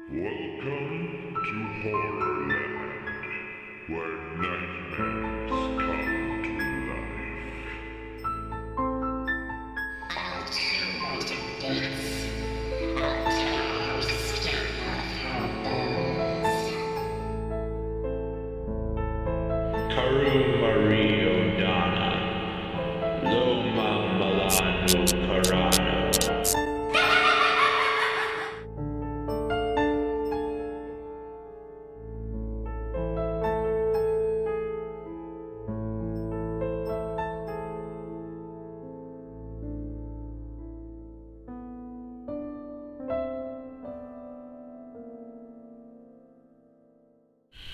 Welcome to Horrorland, where nightmares come to life. I'll tell what it is. I'll tell her to skin off her bones. Karu Marie O'Donna, Loma Milano Carano.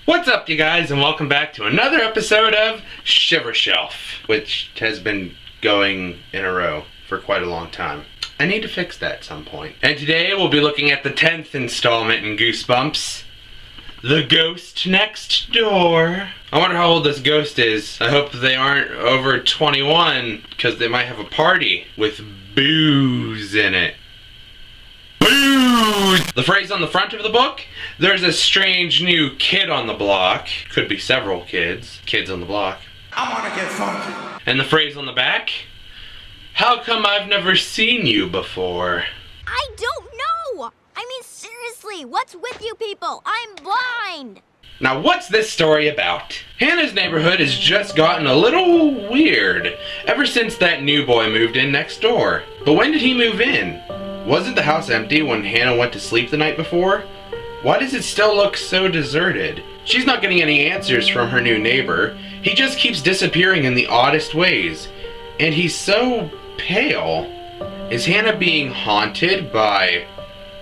What's up, you guys, and welcome back to another episode of Shiver Shelf, which has been going in a row for quite a long time. I need to fix that at some point. And today we'll be looking at the 10th installment in Goosebumps, The Ghost Next Door. I wonder how old this ghost is. I hope they aren't over 21, because they might have a party with booze in it. The phrase on the front of the book, there's a strange new kid on the block. Could be several kids on the block. I wanna get funky. And the phrase on the back, how come I've never seen you before? I don't know! I mean, seriously, what's with you people? I'm blind! Now, what's this story about? Hannah's neighborhood has just gotten a little weird ever since that new boy moved in next door. But when did he move in? Wasn't the house empty when Hannah went to sleep the night before? Why does it still look so deserted? She's not getting any answers from her new neighbor. He just keeps disappearing in the oddest ways. And he's so pale. Is Hannah being haunted by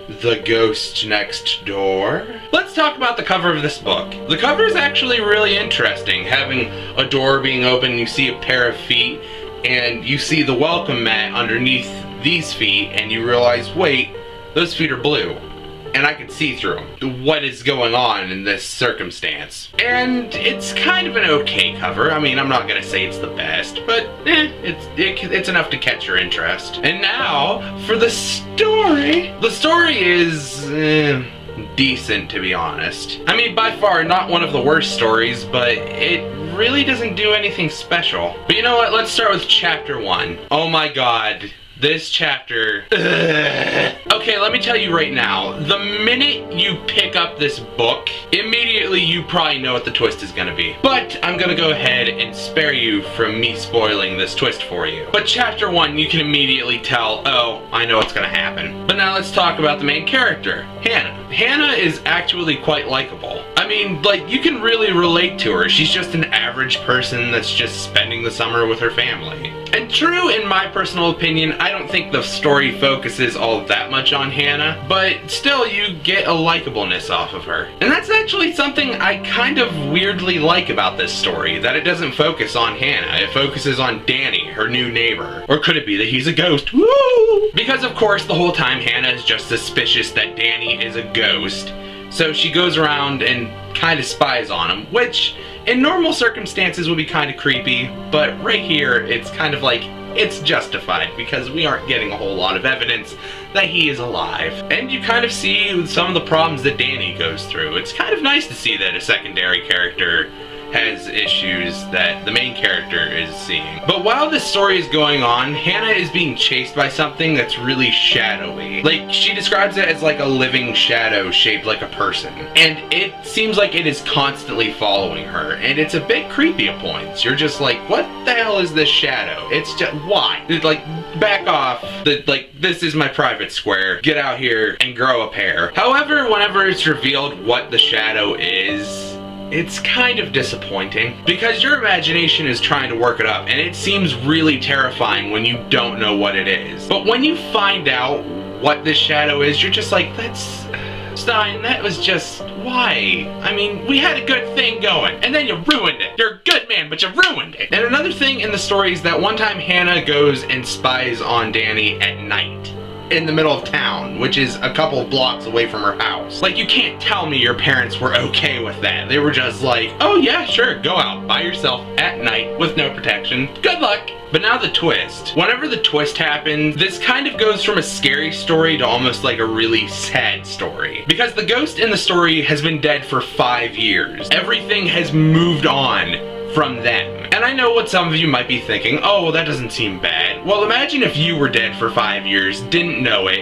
the ghost next door? Let's talk about the cover of this book. The cover is actually really interesting. Having a door being open, you see a pair of feet, and you see the welcome mat underneath these feet, and you realize, wait, those feet are blue. And I can see through them. What is going on in this circumstance? And it's kind of an okay cover. I mean, I'm not gonna say it's the best, but it's enough to catch your interest. And now, for the story. The story is decent, to be honest. I mean, by far not one of the worst stories, but it really doesn't do anything special. But you know what? Let's start with chapter 1. Oh my god. This chapter... Okay, let me tell you right now. The minute you pick up this book, immediately you probably know what the twist is gonna be. But I'm gonna go ahead and spare you from me spoiling this twist for you. But chapter 1, you can immediately tell, oh, I know what's gonna happen. But now let's talk about the main character, Hannah. Hannah is actually quite likable. I mean, like, you can really relate to her. She's just an average person that's just spending the summer with her family. And true, in my personal opinion, I don't think the story focuses all that much on Hannah, but still you get a likableness off of her. And that's actually something I kind of weirdly like about this story, that it doesn't focus on Hannah, it focuses on Danny, her new neighbor. Or could it be that he's a ghost? Woo! Because of course the whole time Hannah is just suspicious that Danny is a ghost, so she goes around and kind of spies on him, which in normal circumstances would be kind of creepy, but right here it's kind of like, it's justified because we aren't getting a whole lot of evidence that he is alive. And you kind of see some of the problems that Danny goes through. It's kind of nice to see that a secondary character has issues that the main character is seeing. But while this story is going on, Hannah is being chased by something that's really shadowy. Like, she describes it as like a living shadow shaped like a person. And it seems like it is constantly following her. And it's a bit creepy at points. You're just like, what the hell is this shadow? It's just, why? It's like, back off. This is my private square. Get out here and grow a pair. However, whenever it's revealed what the shadow is, it's kind of disappointing because your imagination is trying to work it up and it seems really terrifying when you don't know what it is. But when you find out what this shadow is, you're just like, that's... Stein, that was just... why? I mean, we had a good thing going and then you ruined it. You're a good man, but you ruined it. And another thing in the story is that one time Hannah goes and spies on Danny at night. in the middle of town, which is a couple of blocks away from her house. Like, you can't tell me your parents were okay with that. They were just like, oh yeah, sure, go out by yourself at night with no protection. Good luck. But now the twist. Whenever the twist happens, this kind of goes from a scary story to almost like a really sad story. Because the ghost in the story has been dead for 5 years. Everything has moved on from them. And I know what some of you might be thinking, oh, well, that doesn't seem bad. Well, imagine if you were dead for 5 years, didn't know it,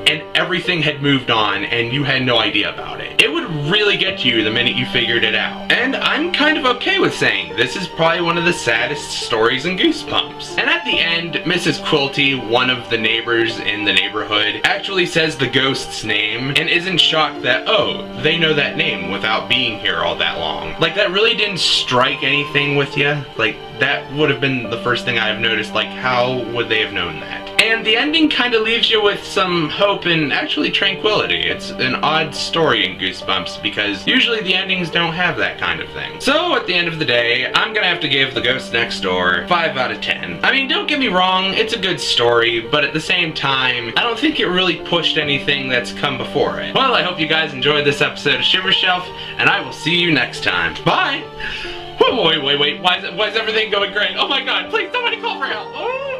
and everything had moved on and you had no idea about it. It would really get to you the minute you figured it out. And I'm kind of okay with saying this is probably one of the saddest stories in Goosebumps. And at the end, Mrs. Quilty, one of the neighbors in the neighborhood, actually says the ghost's name and isn't shocked that, oh, they know that name without being here all that long. Like, that really didn't strike anything with you. Like, that would have been the first thing I've noticed. Like, how would they have known that? And the ending kind of leaves you with some hope and actually tranquility. It's an odd story in Goosebumps because usually the endings don't have that kind of thing. So at the end of the day, I'm gonna have to give The Ghost Next Door 5 out of 10. I mean, don't get me wrong, it's a good story, but at the same time, I don't think it really pushed anything that's come before it. Well, I hope you guys enjoyed this episode of Shiver Shelf, and I will see you next time. Bye! Wait, why is everything going great? Oh my god, please somebody call for help! Oh.